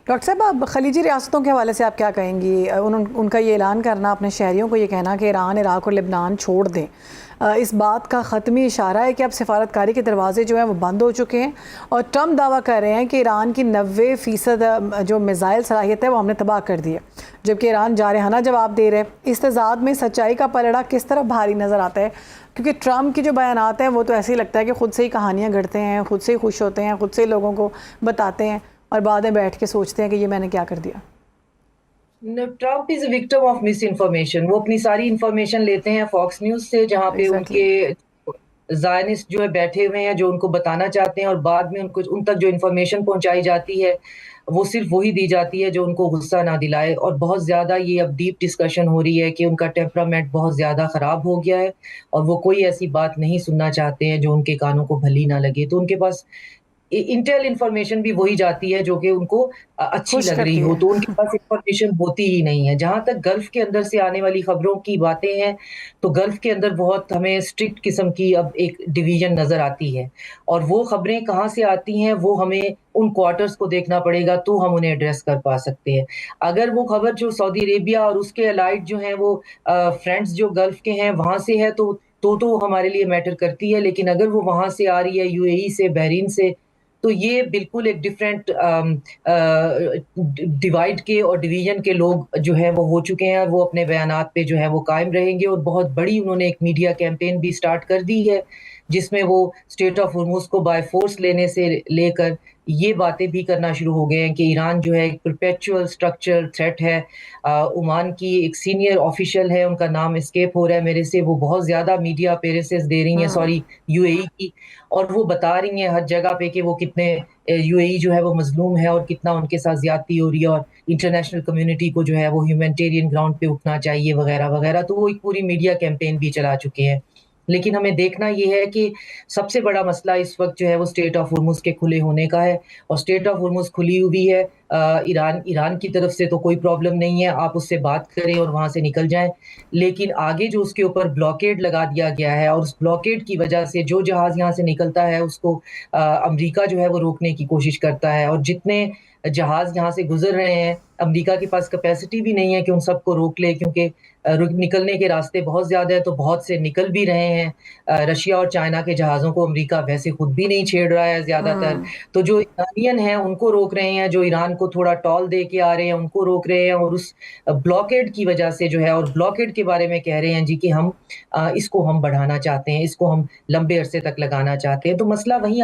Doctor صاحب، آپ خلیجی ریاستوں کے حوالے سے آپ کیا کہیں گی؟ ان کا یہ اعلان کرنا، اپنے شہریوں کو یہ کہنا کہ ایران، عراق اور لبنان چھوڑ دیں، اس بات کا حتمی اشارہ ہے کہ اب سفارتکاری کے دروازے جو ہیں وہ بند ہو چکے ہیں، اور ٹرمپ دعویٰ کر رہے ہیں کہ ایران کی 90% جو میزائل صلاحیت ہے وہ ہم نے تباہ کر دی ہے، جبکہ ایران جارحانہ جواب دے رہے ہیں۔ اس تضاد میں سچائی کا پلڑا کس طرح بھاری نظر آتا ہے؟ کیونکہ ٹرمپ کی جو بیانات ہیں وہ تو ایسے ہی لگتا ہے کہ خود سے ہی کہانیاں گھڑتے ہیں، خود سے ہی خوش ہوتے ہیں، خود سے ہی لوگوں کو بتاتے ہیں، اور بعد میں بیٹھ کے سوچتے ہیں کہ یہ میں نے کیا کر دیا۔ Trump is a victim of miss information. وہ اپنی ساری انفارمیشن لیتے ہیں فاکس نیوز سے، جہاں پہ ان ایگزیکٹلی۔ کے زائنسٹ جو ہے بیٹھے ہوئے ہیں، جو ان کو بتانا چاہتے ہیں، اور بعد میں ان تک جو انفارمیشن پہنچائی جاتی ہے وہ صرف وہی دی جاتی ہے جو ان کو غصہ نہ دلائے۔ اور بہت زیادہ یہ اب ڈیپ ڈسکشن ہو رہی ہے کہ ان کا ٹیمپرامنٹ بہت زیادہ خراب ہو گیا ہے، اور وہ کوئی ایسی بات نہیں سننا چاہتے ہیں جو ان کے کانوں کو بھلی نہ لگے۔ تو ان کے پاس انٹیل انفارمیشن بھی وہی جاتی ہے جو کہ ان کو اچھی خوش لگ رہی کرتی ہو، تو ان کے ہے۔ پاس انفارمیشن ہوتی ہی نہیں ہے۔ جہاں تک گلف کے اندر سے آنے والی خبروں کی باتیں ہیں، تو گلف کے اندر بہت ہمیں اسٹرکٹ قسم کی اب ایک ڈویژن نظر آتی ہے، اور وہ خبریں کہاں سے آتی ہیں وہ ہمیں ان کوارٹرز کو دیکھنا پڑے گا تو ہم انہیں ایڈریس کر پا سکتے ہیں۔ اگر وہ خبر جو سعودی عربیہ اور اس کے الائڈ جو ہیں وہ فرینڈز جو گلف کے ہیں وہاں سے ہے تو ہمارے لیے میٹر کرتی ہے، لیکن اگر وہ وہاں سے آ رہی ہے، یو اے ای سے، بحرین سے، تو یہ بالکل ایک ڈفرینٹ ڈیوائڈ کے اور ڈویژن کے لوگ جو ہیں وہ ہو چکے ہیں۔ وہ اپنے بیانات پہ جو ہے وہ قائم رہیں گے، اور بہت بڑی انہوں نے ایک میڈیا کیمپین بھی سٹارٹ کر دی ہے، جس میں وہ اسٹیٹ آف ہرمز کو بائی فورس لینے سے لے کر یہ باتیں بھی کرنا شروع ہو گئے ہیں کہ ایران جو ہے ایک پرپیچول اسٹرکچر تھریٹ ہے۔ عمان کی ایک سینئر آفیشل ہے، ان کا نام اسکیپ ہو رہا ہے میرے سے، وہ بہت زیادہ میڈیا پیرسز دے رہی ہیں، سوری، یو اے ای کی، اور وہ بتا رہی ہیں ہر جگہ پہ کہ وہ کتنے یو اے ای جو ہے وہ مظلوم ہے، اور کتنا ان کے ساتھ زیادتی ہو رہی ہے، اور انٹرنیشنل کمیونٹی کو جو ہے وہ ہیومینٹیرین گراؤنڈ پہ اٹھنا چاہیے وغیرہ وغیرہ۔ تو وہ ایک پوری میڈیا کیمپین بھی چلا چکے ہیں۔ لیکن ہمیں دیکھنا یہ ہے کہ سب سے بڑا مسئلہ اس وقت جو ہے وہ اسٹیٹ آف ہرمز کے کھلے ہونے کا ہے، اور اسٹیٹ آف ہرمز کھلی ہوئی ہے۔ ایران کی طرف سے تو کوئی پرابلم نہیں ہے، آپ اس سے بات کریں اور وہاں سے نکل جائیں، لیکن آگے جو اس کے اوپر بلاکیڈ لگا دیا گیا ہے، اور اس بلاکیڈ کی وجہ سے جو جہاز یہاں سے نکلتا ہے اس کو امریکہ جو ہے وہ روکنے کی کوشش کرتا ہے، اور جتنے جہاز یہاں سے گزر رہے ہیں امریکہ کے پاس کیپیسٹی بھی نہیں ہے کہ ان سب کو روک لے، کیونکہ نکلنے کے راستے بہت زیادہ ہیں، تو بہت سے نکل بھی رہے ہیں۔ رشیا اور چائنا کے جہازوں کو امریکہ ویسے خود بھی نہیں چھیڑ رہا ہے زیادہ تر، تو جو ایرانین ہیں ان کو روک رہے ہیں، جو ایران کو تھوڑا ٹال دے کے آ رہے ہیں ان کو روک رہے ہیں، اور اس بلاکیڈ کی وجہ سے جو ہے، اور بلاکیڈ کے بارے میں کہہ رہے ہیں جی کہ ہم اس کو ہم بڑھانا چاہتے ہیں، اس کو ہم لمبے عرصے تک لگانا چاہتے ہیں۔ تو مسئلہ وہیں